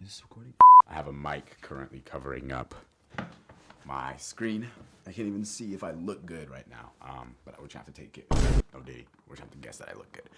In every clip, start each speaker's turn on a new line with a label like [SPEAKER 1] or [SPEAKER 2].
[SPEAKER 1] this recording? I have a mic currently covering up my screen. I can't even see if I look good right now, but I would have to take it. No diddy. We're gonna have to guess that I look good.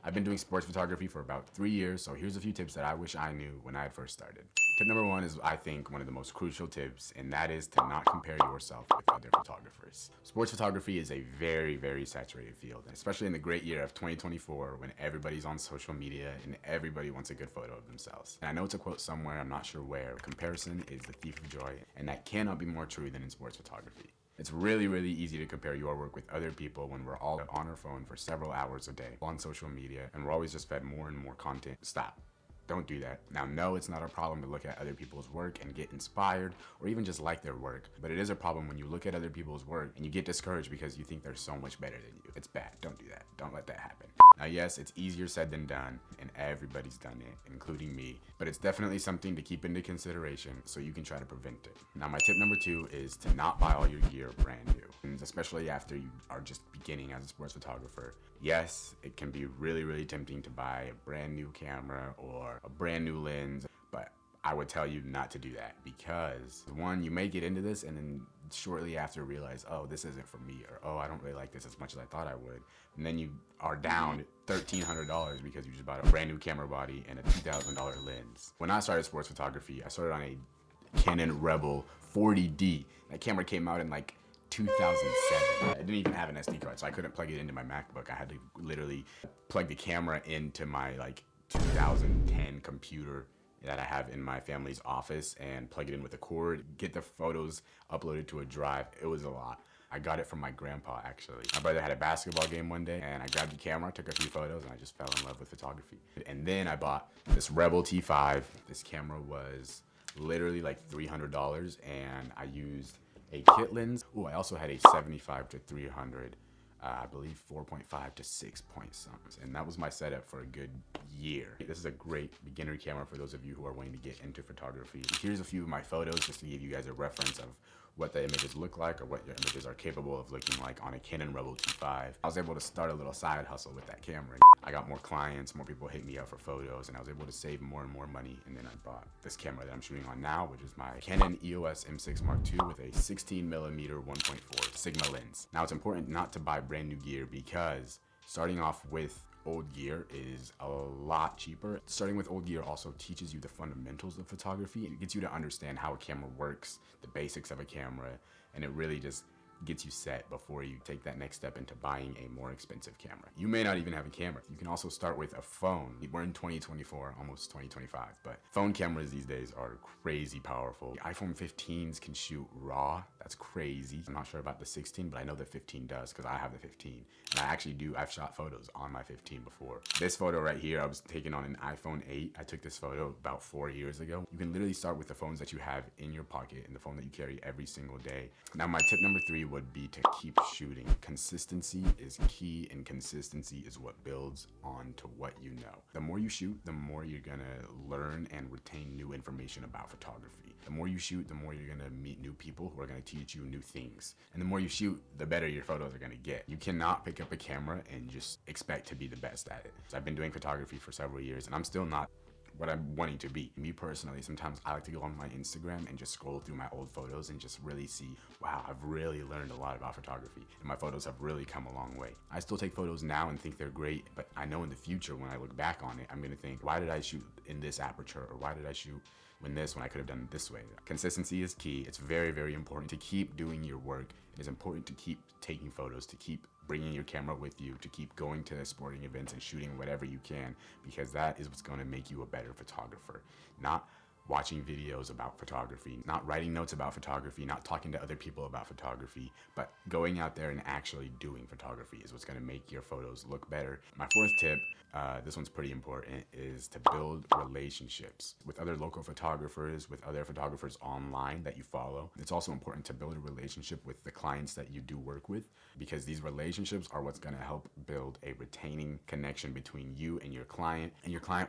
[SPEAKER 1] I've been doing sports photography for about 3 years, so here's a few tips that I wish I knew when I had first started. Tip number 1 is, I think, one of the most crucial tips, and that is to not compare yourself with other photographers. Sports photography is a very, very saturated field, and especially in the great year of 2024 when everybody's on social media and everybody wants a good photo of themselves. And I know it's a quote somewhere, I'm not sure where, comparison is the thief of joy, and that cannot be more true than in sports photography. It's really, really easy to compare your work with other people when we're all on our phone for several hours a day on social media, and we're always just fed more and more content. Stop. Don't do that. Now, no, it's not a problem to look at other people's work and get inspired or even just like their work, but it is a problem when you look at other people's work and you get discouraged because you think they're so much better than you. It's bad. Don't do that. Don't let that happen. Now, yes, it's easier said than done, and everybody's done it, including me, but it's definitely something to keep into consideration so you can try to prevent it. Now, my tip number 2 is to not buy all your gear brand new, and especially after you are just beginning as a sports photographer. Yes, it can be really, really tempting to buy a brand new camera or a brand new lens, but I would tell you not to do that because, one, you may get into this and then shortly after realize, oh, this isn't for me, or oh, I don't really like this as much as I thought I would. And then you are down $1,300 because you just bought a brand new camera body and a $2,000 lens. When I started sports photography, I started on a Canon Rebel 40D. That camera came out in like 2007. I didn't even have an SD card, so I couldn't plug it into my MacBook. I had to literally plug the camera into my like 2010 computer that I have in my family's office and plug it in with a cord, get the photos uploaded to a drive. It was a lot. I got it from my grandpa, actually. My brother had a basketball game one day, and I grabbed the camera, took a few photos, and I just fell in love with photography. And then I bought this Rebel T5. This camera was literally like $300, and I used a kit lens. Oh, I also had a 75 to 300, I believe 4.5 to 6 point something. And that was my setup for a good year. This is a great beginner camera for those of you who are wanting to get into photography. Here's a few of my photos just to give you guys a reference of what the images look like or what your images are capable of looking like on a Canon Rebel T5. I was able to start a little side hustle with that camera. I got more clients, more people hit me up for photos, and I was able to save more and more money. And then I bought this camera that I'm shooting on now, which is my Canon EOS M6 Mark II with a 16mm 1.4 Sigma lens. Now, it's important not to buy brand new gear because starting off with old gear is a lot cheaper. Starting with old gear also teaches you the fundamentals of photography. It gets you to understand how a camera works, the basics of a camera, and it really just gets you set before you take that next step into buying a more expensive camera. You may not even have a camera. You can also start with a phone. We're in 2024, almost 2025, but phone cameras these days are crazy powerful. The iPhone 15s can shoot RAW. That's crazy. I'm not sure about the 16, but I know the 15 does because I have the 15. And I've shot photos on my 15 before. This photo right here, I was taken on an iPhone 8. I took this photo about 4 years ago. You can literally start with the phones that you have in your pocket and the phone that you carry every single day. Now, my tip number 3 would be to keep shooting. Consistency is key, and consistency is what builds on to what you know. The more you shoot, the more you're gonna learn and retain new information about photography. The more you shoot, the more you're gonna meet new people who are gonna teach you new things. And the more you shoot, the better your photos are gonna get. You cannot pick up a camera and just expect to be the best at it. So I've been doing photography for several years, and I'm still not what I'm wanting to be. Me personally, sometimes I like to go on my Instagram and just scroll through my old photos and just really see, wow, I've really learned a lot about photography, and my photos have really come a long way. I still take photos now and think they're great, but I know in the future when I look back on it, I'm gonna think, why did I shoot in this aperture, or why did I shoot when I could have done it this way? Consistency is key. It's very, very important to keep doing your work. It is important to keep taking photos, to keep bringing your camera with you, to keep going to sporting events and shooting whatever you can, because that is what's going to make you a better photographer. Not watching videos about photography, not writing notes about photography, not talking to other people about photography, but going out there and actually doing photography is what's going to make your photos look better. My 4th tip, this one's pretty important, is to build relationships with other local photographers, with other photographers online that you follow. It's also important to build a relationship with the clients that you do work with, because these relationships are what's going to help build a retaining connection between you and your client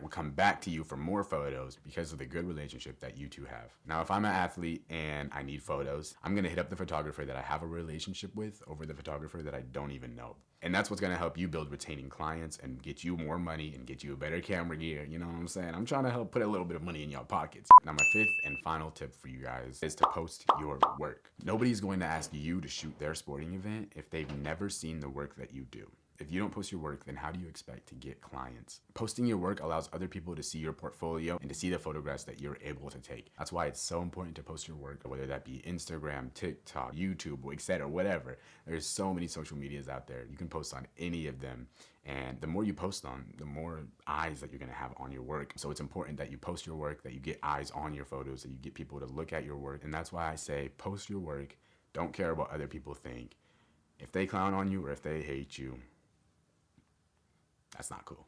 [SPEAKER 1] will come back to you for more photos because of the good relationship relationship that you two have. Now, if I'm an athlete and I need photos, I'm gonna hit up the photographer that I have a relationship with over the photographer that I don't even know. And that's what's gonna help you build retaining clients and get you more money and get you a better camera gear. You know what I'm saying? I'm trying to help put a little bit of money in your pockets. Now, my fifth and final tip for you guys is to post your work. Nobody's going to ask you to shoot their sporting event if they've never seen the work that you do. If you don't post your work, then how do you expect to get clients? Posting your work allows other people to see your portfolio and to see the photographs that you're able to take. That's why it's so important to post your work, whether that be Instagram, TikTok, YouTube, etc., whatever. There's so many social medias out there. You can post on any of them. And the more you post on, the more eyes that you're gonna have on your work. So it's important that you post your work, that you get eyes on your photos, that you get people to look at your work. And that's why I say post your work. Don't care what other people think. If they clown on you or if they hate you, that's not cool.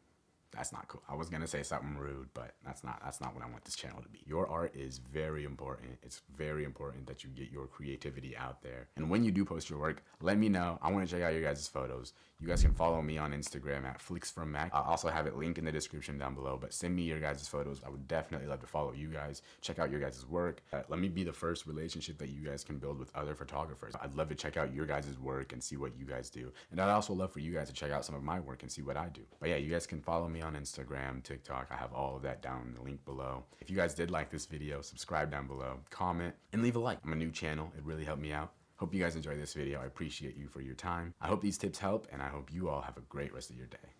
[SPEAKER 1] That's not cool. I was gonna say something rude, but that's not what I want this channel to be. Your art is very important. It's very important that you get your creativity out there. And when you do post your work, let me know. I want to check out your guys' photos. You guys can follow me on Instagram at FlixFromMac. I'll also have it linked in the description down below, but send me your guys' photos. I would definitely love to follow you guys, check out your guys' work. Let me be the first relationship that you guys can build with other photographers. I'd love to check out your guys' work and see what you guys do. And I'd also love for you guys to check out some of my work and see what I do. But yeah, you guys can follow me on Instagram, TikTok. I have all of that down in the link below. If you guys did like this video, subscribe down below, comment, and leave a like. I'm a new channel. It really helped me out. Hope you guys enjoyed this video. I appreciate you for your time. I hope these tips help, and I hope you all have a great rest of your day.